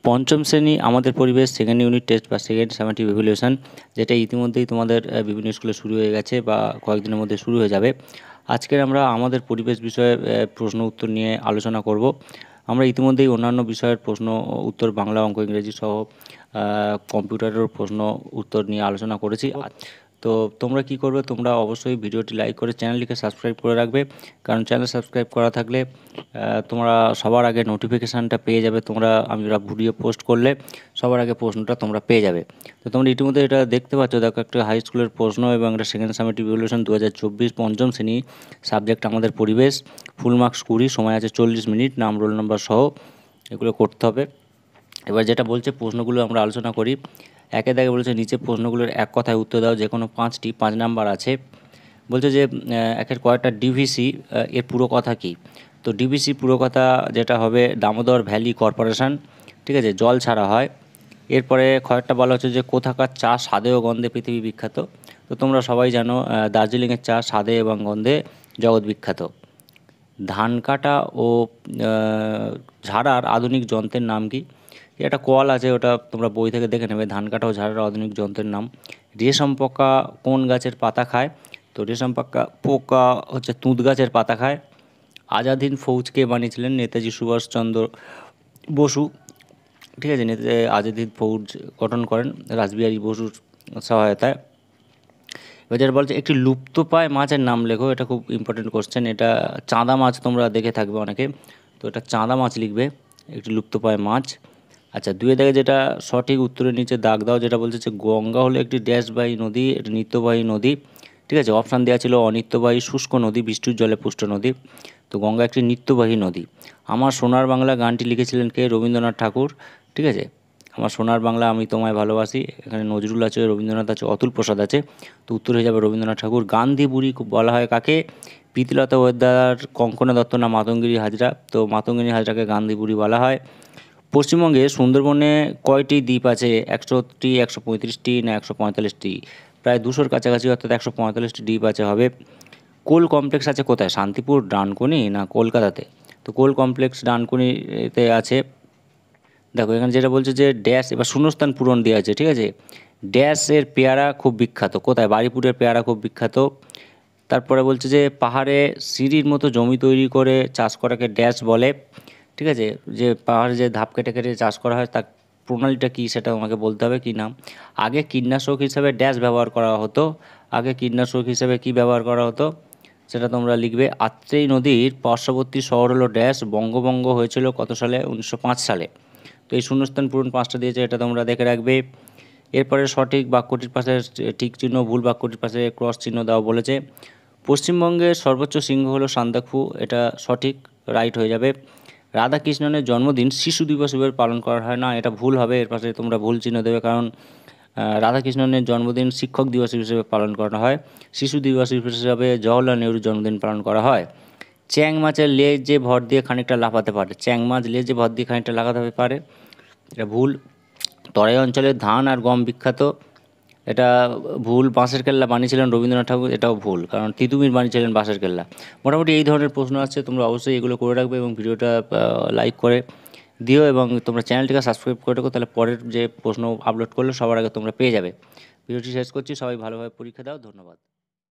পঞ্চম শ্রেণী আমাদের পরিবেশ সেকেন্ড ইউনিট টেস্ট বা সেকেন্ড সামেটিভ ইভ্যালুয়েশন, যেটা ইতিমধ্যেই তোমাদের বিভিন্ন স্কুলে শুরু হয়ে গেছে বা কয়েকদিনের মধ্যে শুরু হয়ে যাবে। আজকের আমরা আমাদের পরিবেশ বিষয়ে প্রশ্ন উত্তর নিয়ে আলোচনা করব। আমরা ইতিমধ্যেই অন্যান্য বিষয়ের প্রশ্ন উত্তর বাংলা, অঙ্ক, ইংরেজি সহ কম্পিউটারের প্রশ্ন উত্তর নিয়ে আলোচনা করেছি। তো তোমরা কি করবে, তোমরা অবশ্যই ভিডিওটি লাইক করে চ্যানেলটিকে সাবস্ক্রাইব করে রাখবে, কারণ চ্যানেল সাবস্ক্রাইব করা থাকলে তোমরা সবার আগে নোটিফিকেশানটা পেয়ে যাবে। আমরা ভিডিও পোস্ট করলে সবার আগে প্রশ্নটা তোমরা পেয়ে যাবে। তো তোমরা ইতিমধ্যে এটা দেখতে পাচ্ছ, দেখো একটা হাই স্কুলের প্রশ্ন এবং একটা সেকেন্ড সামেটিভ ইভ্যালুয়েশন 2024 পঞ্চম শ্রেণী, সাবজেক্ট আমাদের পরিবেশ, ফুল মার্কস 20, সময় আছে 40 মিনিট, নাম রোল নাম্বার সহ এগুলো করতে হবে। এবার যেটা বলছে প্রশ্নগুলো আমরা আলোচনা করি। একে দেখে বলেছে নিচে প্রশ্নগুলোর এক কথায় উত্তর দাও, যে কোনো 5 নাম্বার আছে। বলছে যে একের কয়েকটা ডিভিসি এর পুরো কথা কী। তো ডিভিসি পুরো কথা যেটা হবে দামোদর ভ্যালি কর্পোরেশন, ঠিক আছে, জল ছাড়া হয়। এরপরে কয়েকটা বলা হচ্ছে যে কোথাকার চা স্বাদে ও গন্ধে পৃথিবী বিখ্যাত। তো তোমরা সবাই জানো দার্জিলিংয়ের চা স্বাদে এবং গন্ধে জগৎ বিখ্যাত। ধান কাটা ও ঝাড়ার আধুনিক যন্ত্রের নাম কি। একটা কল আছে, ওটা তোমরা বই থেকে দেখে নেবে, ধান কাটা ও ঝাড়ার আধুনিক যন্ত্রের নাম। রেশম পোকা কোন গাছের পাতা খায়। তো রেশম পোকা হচ্ছে তুঁত গাছের পাতা খায়। আজাদ হিন্দ ফৌজকে বানিয়েছিলেন নেতাজি সুভাষচন্দ্র বসু, ঠিক আছে। আজাদ হিন্দ ফৌজ গঠন করেন রাসবিহারী বসুর সহায়তায়। এবার যেটা বলছে একটি লুপ্তপ্রায় মাছের নাম লেখো, এটা খুব ইম্পর্টেন্ট কোশ্চেন। এটা চাঁদা মাছ, তোমরা দেখে থাকবে অনেকে, তো এটা চাঁদা মাছ লিখবে, একটি লুপ্তপ্রায় মাছ। আচ্ছা, দুয়ে দেখে যেটা সঠিক উত্তরের নিচে দাগ দাও, যেটা বলছে যে গঙ্গা হলো একটি ড্যাশবাহী নদী, একটি নিত্যবাহী নদী, ঠিক আছে। অপশান দেওয়া ছিল অনিত্যবাহী শুষ্ক নদী, বৃষ্টির জলে পুষ্ট নদী। তো গঙ্গা একটি নিত্যবাহী নদী। আমার সোনার বাংলা গানটি লিখেছিলেন কে, রবীন্দ্রনাথ ঠাকুর, ঠিক আছে। আমার সোনার বাংলা আমি তোমায় ভালোবাসি, এখানে নজরুল আছে, রবীন্দ্রনাথ আছে, অতুল প্রসাদ আছে। তো উত্তর হয়ে যাবে রবীন্দ্রনাথ ঠাকুর। গান্ধী বুড়ি বলা হয় কাকে, প্রীতিলতা ওয়েদার, কঙ্কনা দত্ত না মাতঙ্গিনী হাজরা। তো মাতঙ্গিনী হাজরাকে গান্ধী বুড়ি বলা হয়। পশ্চিমবঙ্গে সুন্দরবনে কয়টি দ্বীপ আছে, 100টি, 135টি না 145টি। প্রায় 200-র কাছাকাছি, অর্থাৎ 145টি দ্বীপ আছে হবে। কোল কমপ্লেক্স আছে কোথায়, শান্তিপুর, ডানকুনি না কলকাতাতে। তো কোল কমপ্লেক্স ডানকুনিতে আছে। দেখো এখানে যেটা বলছে যে ড্যাশ, এবার শূন্যস্থান পূরণ দেওয়া আছে, ঠিক আছে। ড্যাশের পেয়ারা খুব বিখ্যাত কোথায়, বারুইপুরের পেয়ারা খুব বিখ্যাত। তারপরে বলছে যে পাহাড়ে সিঁড়ির মতো জমি তৈরি করে চাষ করাকে ড্যাশ বলে, ঠিক আছে। যে পাহাড়ে যে ধাপ কেটে কেটে চাষ করা হয় তার প্রণালীটা কী সেটা আমাকে বলতে হবে, কী নাম। আগে কীটনাশক হিসাবে ড্যাশ ব্যবহার করা হতো, আগে কীটনাশক হিসাবে কী ব্যবহার করা হতো সেটা তোমরা লিখবে। আত্রেই নদীর পার্শ্ববর্তী শহর হলো ড্যাশ, বঙ্গভঙ্গ হয়েছিল কত সালে, 1905 সালে। তো এই শূন্যস্থান পূরণ 5টা দিয়েছে, এটা তোমরা দেখে রাখবে। এরপরে সঠিক বাক্যটির পাশে ঠিক চিহ্ন, ভুল বাক্যটির পাশে ক্রস চিহ্ন দেওয়া বলেছে। পশ্চিমবঙ্গের সর্বোচ্চ শৃঙ্গ হলো সান্দাকফু, এটা সঠিক, রাইট হয়ে যাবে। রাধাকৃষ্ণনের জন্মদিন শিশু দিবস হিসেবে পালন করা হয় না, এটা ভুল হবে, এর পাশে তোমরা ভুল চিহ্ন দেবে, কারণ রাধাকৃষ্ণনের জন্মদিন শিক্ষক দিবস হিসেবে পালন করা হয়। শিশু দিবস হিসেবে জওহরলাল নেহরুর জন্মদিন পালন করা হয়। চ্যাং মাছের লেজে ভর দিয়ে খানিকটা লাফাতে পারে, চ্যাং মাছ লেজে ভর দিয়ে খানিকটা লাফাতে পারে, এটা ভুল। তরাই অঞ্চলে ধান আর গম বিখ্যাত, এটা ভুল। বাঁশের কেল্লা বানিয়েছিলেন রবীন্দ্রনাথ ঠাকুর, এটাও ভুল, কারণ তিতুমির বানিয়েছিলেন বাঁশের কেল্লা। মোটামুটি এই ধরনের প্রশ্ন আছে, তোমরা অবশ্যই এগুলো করে রাখবে এবং ভিডিওটা লাইক করে দিও এবং তোমরা চ্যানেলটিকে সাবস্ক্রাইব করে রাখো, তাহলে পরের যে প্রশ্ন আপলোড করলে সবার আগে তোমরা পেয়ে যাবে। ভিডিওটি শেষ করছি, সবাই ভালোভাবে পরীক্ষা দাও, ধন্যবাদ।